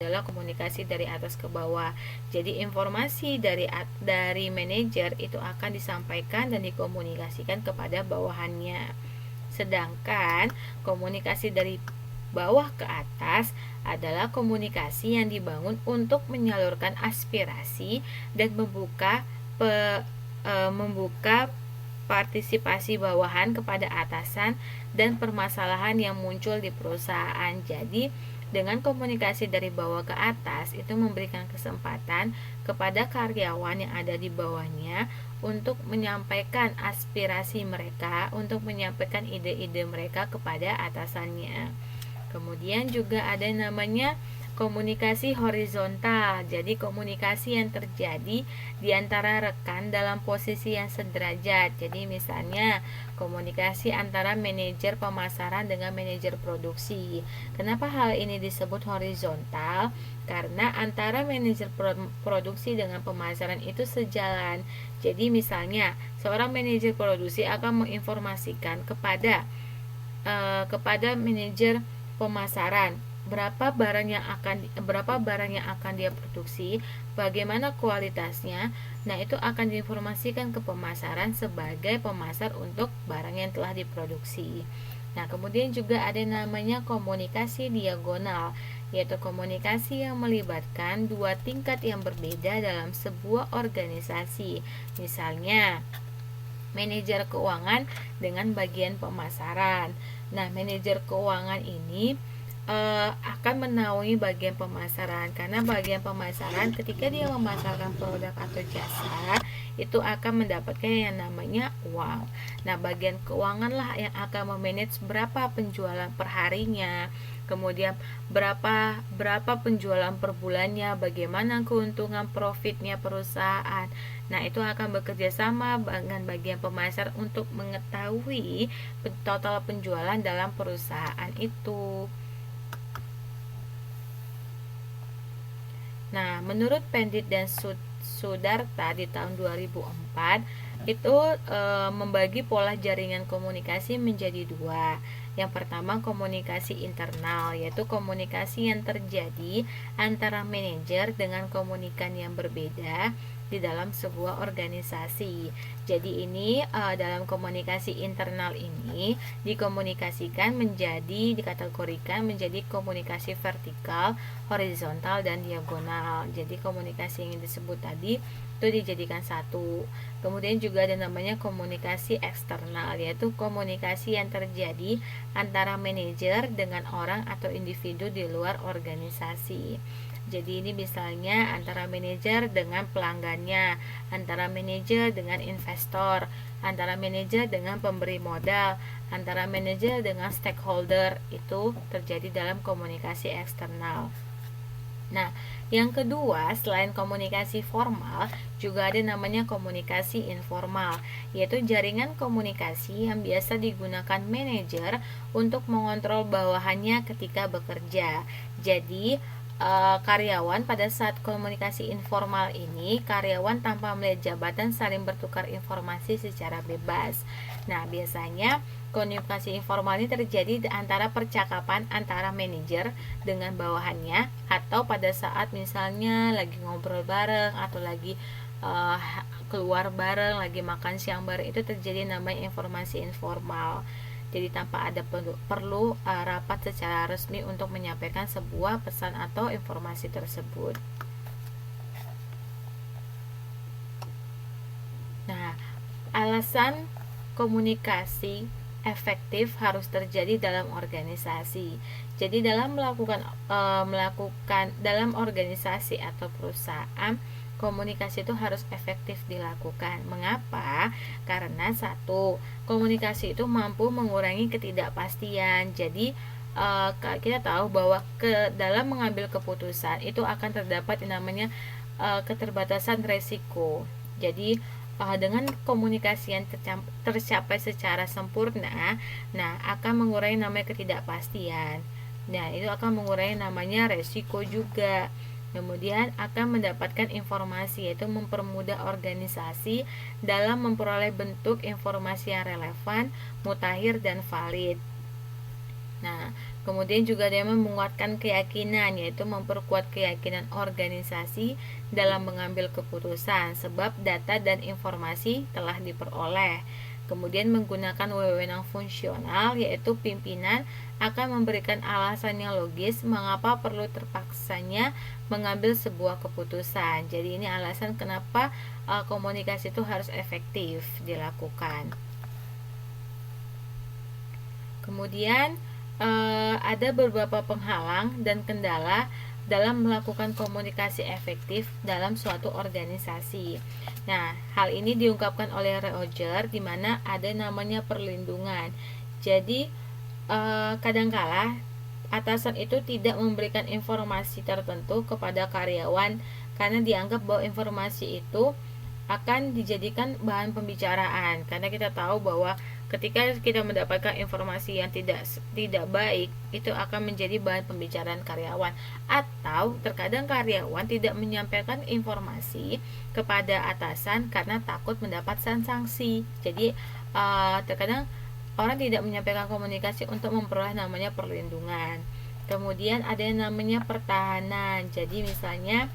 adalah komunikasi dari atas ke bawah. Jadi informasi dari manajer itu akan disampaikan dan dikomunikasikan kepada bawahannya. Sedangkan komunikasi dari bawah ke atas adalah komunikasi yang dibangun untuk menyalurkan aspirasi dan membuka partisipasi bawahan kepada atasan dan permasalahan yang muncul di perusahaan. Jadi, dengan komunikasi dari bawah ke atas itu memberikan kesempatan kepada karyawan yang ada di bawahnya untuk menyampaikan aspirasi mereka, untuk menyampaikan ide-ide mereka kepada atasannya. Kemudian juga ada namanya komunikasi horizontal. Jadi komunikasi yang terjadi di antara rekan dalam posisi yang sederajat. Jadi misalnya komunikasi antara manajer pemasaran dengan manajer produksi. Kenapa hal ini disebut horizontal? Karena antara manajer produksi dengan pemasaran itu sejalan. Jadi misalnya seorang manajer produksi akan menginformasikan kepada manajer pemasaran berapa barang yang akan dia produksi, bagaimana kualitasnya. Nah, itu akan diinformasikan ke pemasaran sebagai pemasar untuk barang yang telah diproduksi. Nah, kemudian juga ada namanya komunikasi diagonal, yaitu komunikasi yang melibatkan dua tingkat yang berbeda dalam sebuah organisasi. Misalnya, manajer keuangan dengan bagian pemasaran. Nah, manajer keuangan ini akan menaungi bagian pemasaran, karena bagian pemasaran ketika dia memasarkan produk atau jasa itu akan mendapatkan yang namanya uang. Nah, bagian keuangan lah yang akan memanage berapa penjualan perharinya, kemudian berapa penjualan per bulannya, bagaimana keuntungan profitnya perusahaan. Nah, itu akan bekerja sama dengan bagian pemasar untuk mengetahui total penjualan dalam perusahaan itu. Nah, menurut Pandit dan Sudarta di tahun 2004 itu membagi pola jaringan komunikasi menjadi dua. Yang pertama komunikasi internal, yaitu komunikasi yang terjadi antara manajer dengan komunikan yang berbeda di dalam sebuah organisasi. Jadi ini dalam komunikasi internal ini dikategorikan menjadi komunikasi vertikal, horizontal, dan diagonal. Jadi komunikasi yang disebut tadi itu dijadikan satu. Kemudian juga ada namanya komunikasi eksternal, yaitu komunikasi yang terjadi antara manajer dengan orang atau individu di luar organisasi. Jadi ini misalnya antara manajer dengan pelanggannya, antara manajer dengan investor, antara manajer dengan pemberi modal, antara manajer dengan stakeholder, itu terjadi dalam komunikasi eksternal. Nah, yang kedua, selain komunikasi formal, juga ada namanya komunikasi informal, yaitu jaringan komunikasi yang biasa digunakan manajer untuk mengontrol bawahannya ketika bekerja. Jadi, karyawan pada saat komunikasi informal ini, karyawan tanpa melihat jabatan saling bertukar informasi secara bebas. Nah, biasanya komunikasi informal ini terjadi antara percakapan antara manajer dengan bawahannya, atau pada saat misalnya lagi ngobrol bareng atau lagi keluar bareng, lagi makan siang bareng, itu terjadi namanya informasi informal. Jadi tanpa ada perlu rapat secara resmi untuk menyampaikan sebuah pesan atau informasi tersebut. Nah, alasan komunikasi efektif harus terjadi dalam organisasi. Jadi dalam melakukan dalam organisasi atau perusahaan, komunikasi itu harus efektif dilakukan. Mengapa? Karena satu, komunikasi itu mampu mengurangi ketidakpastian. Jadi kita tahu bahwa dalam mengambil keputusan itu akan terdapat yang namanya keterbatasan resiko. Jadi dengan komunikasi yang tercapai secara sempurna, nah akan mengurangi namanya ketidakpastian. Nah, itu akan mengurangi namanya resiko juga. Kemudian akan mendapatkan informasi, yaitu mempermudah organisasi dalam memperoleh bentuk informasi yang relevan, mutakhir, dan valid. Nah, Kemudian juga ada yang menguatkan keyakinan, yaitu memperkuat keyakinan organisasi dalam mengambil keputusan sebab data dan informasi telah diperoleh. Kemudian menggunakan wewenang fungsional, yaitu pimpinan akan memberikan alasan yang logis mengapa perlu terpaksanya mengambil sebuah keputusan. Jadi ini alasan kenapa komunikasi itu harus efektif dilakukan. Kemudian ada beberapa penghalang dan kendala dalam melakukan komunikasi efektif dalam suatu organisasi. Nah, hal ini diungkapkan oleh Roger di mana ada namanya perlindungan. Jadi, kadangkala atasan itu tidak memberikan informasi tertentu kepada karyawan karena dianggap bahwa informasi itu akan dijadikan bahan pembicaraan, karena kita tahu bahwa ketika kita mendapatkan informasi yang tidak baik, itu akan menjadi bahan pembicaraan karyawan, atau terkadang karyawan tidak menyampaikan informasi kepada atasan karena takut mendapatkan sanksi. Jadi terkadang orang tidak menyampaikan komunikasi untuk memperoleh namanya perlindungan. Kemudian ada yang namanya pertahanan. Jadi misalnya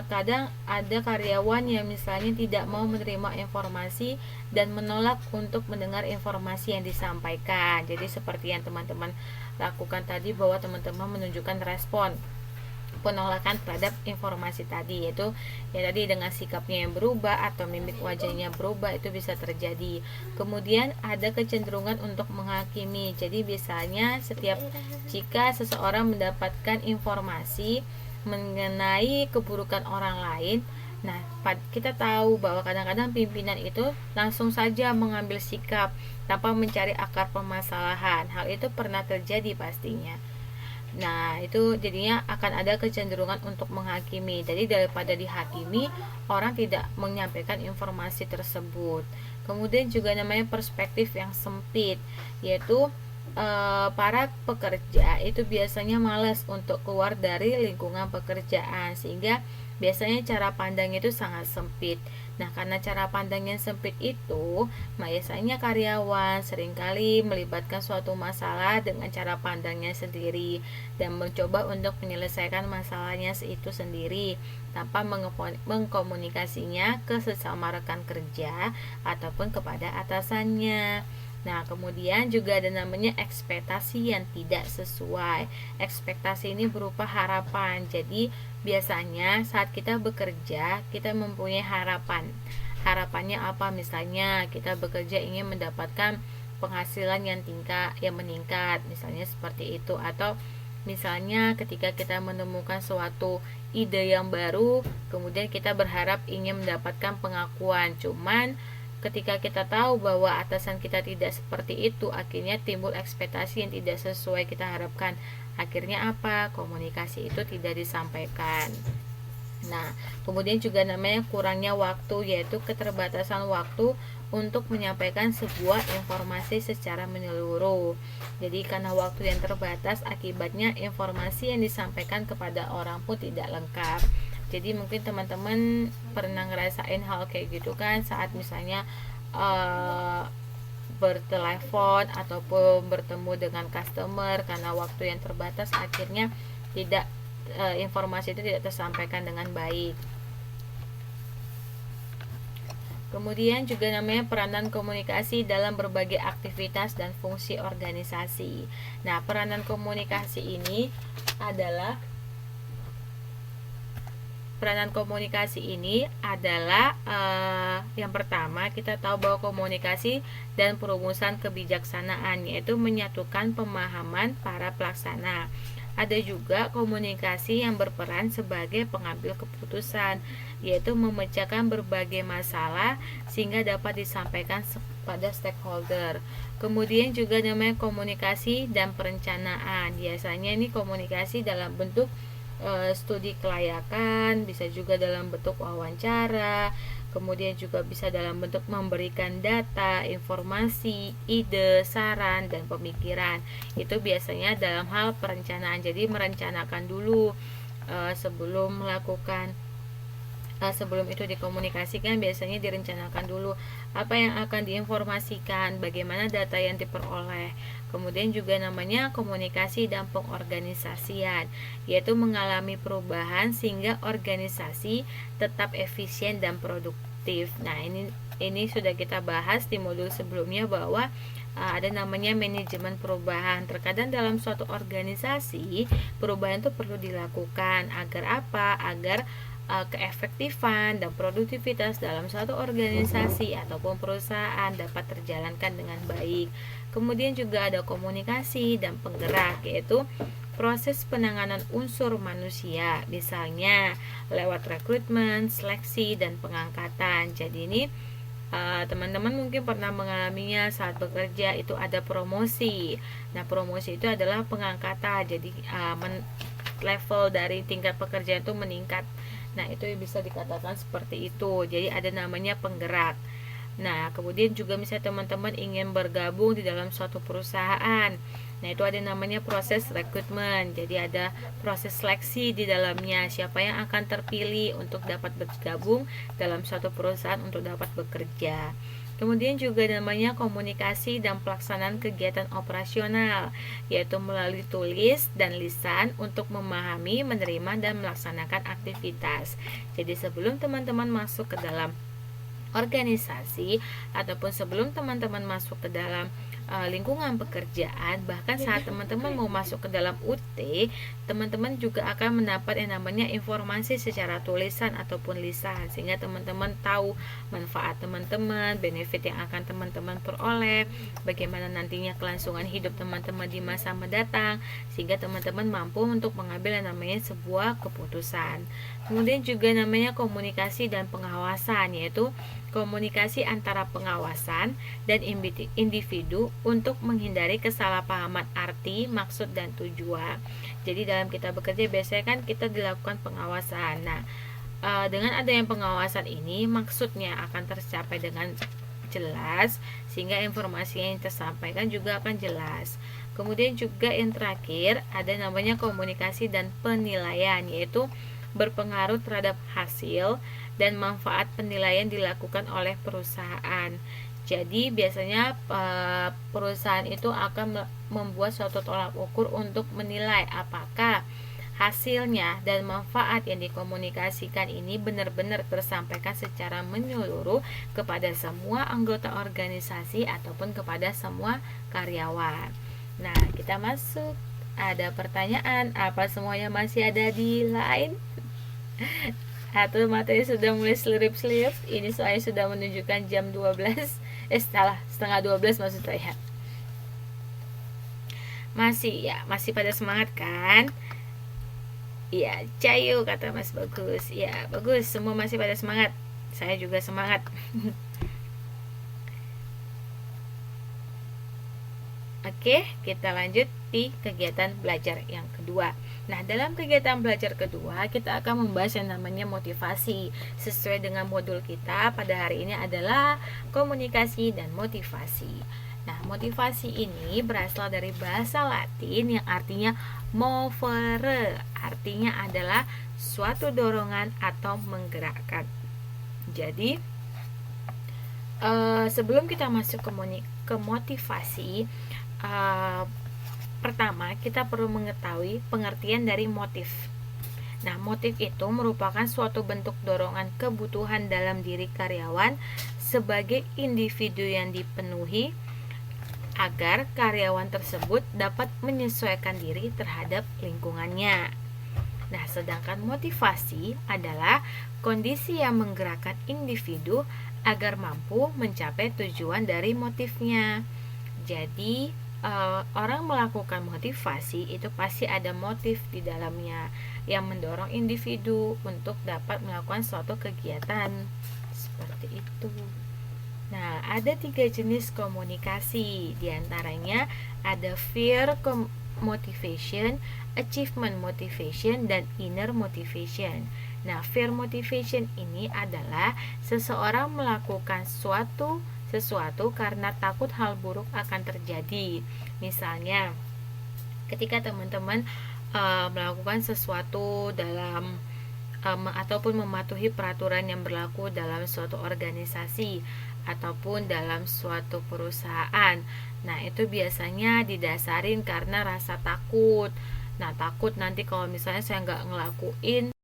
kadang ada karyawan yang misalnya tidak mau menerima informasi dan menolak untuk mendengar informasi yang disampaikan. Jadi seperti yang teman-teman lakukan tadi, bahwa teman-teman menunjukkan respon penolakan terhadap informasi tadi, yaitu ya tadi dengan sikapnya yang berubah atau mimik wajahnya berubah, itu bisa terjadi. Kemudian ada kecenderungan untuk menghakimi. Jadi biasanya jika seseorang mendapatkan informasi mengenai keburukan orang lain, nah kita tahu bahwa kadang-kadang pimpinan itu langsung saja mengambil sikap tanpa mencari akar permasalahan. Hal itu pernah terjadi pastinya. Nah, itu jadinya akan ada kecenderungan untuk menghakimi. Jadi daripada dihakimi, orang tidak menyampaikan informasi tersebut. Kemudian juga namanya perspektif yang sempit, yaitu para pekerja itu biasanya malas untuk keluar dari lingkungan pekerjaan, sehingga biasanya cara pandangnya itu sangat sempit. Nah, karena cara pandang yang sempit itu, biasanya karyawan seringkali melibatkan suatu masalah dengan cara pandangnya sendiri dan mencoba untuk menyelesaikan masalahnya itu sendiri tanpa mengkomunikasinya ke sesama rekan kerja ataupun kepada atasannya. Nah, kemudian juga ada namanya ekspektasi yang tidak sesuai. Ekspektasi ini berupa harapan. Jadi, biasanya saat kita bekerja, kita mempunyai harapan. Harapannya apa? Misalnya, kita bekerja ingin mendapatkan penghasilan yang meningkat, misalnya seperti itu. Atau misalnya ketika kita menemukan suatu ide yang baru, kemudian kita berharap ingin mendapatkan pengakuan. Cuman ketika kita tahu bahwa atasan kita tidak seperti itu, akhirnya timbul ekspektasi yang tidak sesuai kita harapkan. Akhirnya apa? Komunikasi itu tidak disampaikan. Nah, kemudian juga namanya kurangnya waktu, yaitu keterbatasan waktu untuk menyampaikan sebuah informasi secara menyeluruh. Jadi karena waktu yang terbatas, akibatnya informasi yang disampaikan kepada orang pun tidak lengkap. Jadi mungkin teman-teman pernah ngerasain hal kayak gitu kan, saat misalnya bertelepon ataupun bertemu dengan customer, karena waktu yang terbatas akhirnya informasi itu tidak tersampaikan dengan baik. Kemudian juga namanya peranan komunikasi dalam berbagai aktivitas dan fungsi organisasi. Nah, peranan komunikasi ini adalah yang pertama, kita tahu bahwa komunikasi dan perumusan kebijaksanaan, yaitu menyatukan pemahaman para pelaksana. Ada juga komunikasi yang berperan sebagai pengambil keputusan, yaitu memecahkan berbagai masalah sehingga dapat disampaikan pada stakeholder. Kemudian juga namanya komunikasi dan perencanaan. Biasanya ini komunikasi dalam bentuk studi kelayakan, bisa juga dalam bentuk wawancara, kemudian juga bisa dalam bentuk memberikan data, informasi, ide, saran, dan pemikiran. Itu biasanya dalam hal perencanaan. Jadi merencanakan dulu sebelum melakukan sebelum itu dikomunikasikan biasanya direncanakan dulu apa yang akan diinformasikan, bagaimana data yang diperoleh. Kemudian juga namanya komunikasi dan pengorganisasian, yaitu mengalami perubahan sehingga organisasi tetap efisien dan produktif. Nah, ini sudah kita bahas di modul sebelumnya bahwa ada namanya manajemen perubahan. Terkadang dalam suatu organisasi perubahan itu perlu dilakukan agar apa? Agar keefektifan dan produktivitas dalam suatu organisasi ataupun perusahaan dapat terjalankan dengan baik. Kemudian juga ada komunikasi dan penggerak, yaitu proses penanganan unsur manusia, misalnya lewat rekrutmen, seleksi, dan pengangkatan. Jadi ini teman-teman mungkin pernah mengalaminya saat bekerja, itu ada promosi. Nah, promosi itu adalah pengangkatan. Jadi level dari tingkat pekerjaan itu meningkat. Nah, itu bisa dikatakan seperti itu. Jadi ada namanya penggerak. Nah, kemudian juga misalnya teman-teman ingin bergabung di dalam suatu perusahaan. Nah, itu ada namanya proses rekrutmen. Jadi ada proses seleksi di dalamnya. Siapa yang akan terpilih untuk dapat bergabung dalam suatu perusahaan untuk dapat bekerja. Kemudian juga namanya komunikasi dan pelaksanaan kegiatan operasional, yaitu melalui tulis dan lisan untuk memahami, menerima, dan melaksanakan aktivitas. Jadi sebelum teman-teman masuk ke dalam organisasi ataupun sebelum teman-teman masuk ke dalam lingkungan pekerjaan, bahkan saat teman-teman mau masuk ke dalam UT, teman-teman juga akan mendapat yang namanya informasi secara tulisan ataupun lisan, sehingga teman-teman tahu manfaat teman-teman, benefit yang akan teman-teman peroleh, bagaimana nantinya kelangsungan hidup teman-teman di masa mendatang, sehingga teman-teman mampu untuk mengambil yang namanya sebuah keputusan. Kemudian juga namanya komunikasi dan pengawasan, yaitu komunikasi antara pengawasan dan individu untuk menghindari kesalahpahaman arti, maksud, dan tujuan. Jadi dalam kita bekerja biasanya kan kita dilakukan pengawasan. Nah, dengan adanya pengawasan ini maksudnya akan tercapai dengan jelas, sehingga informasi yang tersampaikan juga akan jelas. Kemudian juga yang terakhir ada namanya komunikasi dan penilaian, yaitu berpengaruh terhadap hasil dan manfaat penilaian dilakukan oleh perusahaan. Jadi biasanya perusahaan itu akan membuat suatu tolak ukur untuk menilai apakah hasilnya dan manfaat yang dikomunikasikan ini benar-benar tersampaikan secara menyeluruh kepada semua anggota organisasi ataupun kepada semua karyawan. Nah, kita masuk. Ada pertanyaan? Apa semuanya masih ada di line? Atau materi sudah mulai selirip-selirip? Ini soalnya sudah menunjukkan jam 12. Setengah 12 maksud saya. Masih pada semangat kan? Iya, cayo kata Mas Bagus. Ya, bagus, semua masih pada semangat. Saya juga semangat. Oke, kita lanjut di kegiatan belajar yang kedua. Nah, dalam kegiatan belajar kedua, kita akan membahas yang namanya motivasi. Sesuai dengan modul kita pada hari ini adalah komunikasi dan motivasi. Nah, motivasi ini berasal dari bahasa Latin yang artinya movere. Artinya adalah suatu dorongan atau menggerakkan. Jadi, sebelum kita masuk ke motivasi, pertama kita perlu mengetahui pengertian dari motif. Nah, motif itu merupakan suatu bentuk dorongan kebutuhan dalam diri karyawan sebagai individu yang dipenuhi agar karyawan tersebut dapat menyesuaikan diri terhadap lingkungannya. Nah, sedangkan motivasi adalah kondisi yang menggerakkan individu agar mampu mencapai tujuan dari motifnya. Jadi, orang melakukan motivasi itu pasti ada motif di dalamnya yang mendorong individu untuk dapat melakukan suatu kegiatan seperti itu. Nah, ada 3 jenis komunikasi. Di antaranya ada fear motivation, achievement motivation, dan inner motivation. Nah, fear motivation ini adalah seseorang melakukan sesuatu karena takut hal buruk akan terjadi. Misalnya, ketika teman-teman melakukan sesuatu dalam ataupun mematuhi peraturan yang berlaku dalam suatu organisasi ataupun dalam suatu perusahaan. Nah, itu biasanya didasarin karena rasa takut. Nah, takut nanti kalau misalnya saya nggak ngelakuin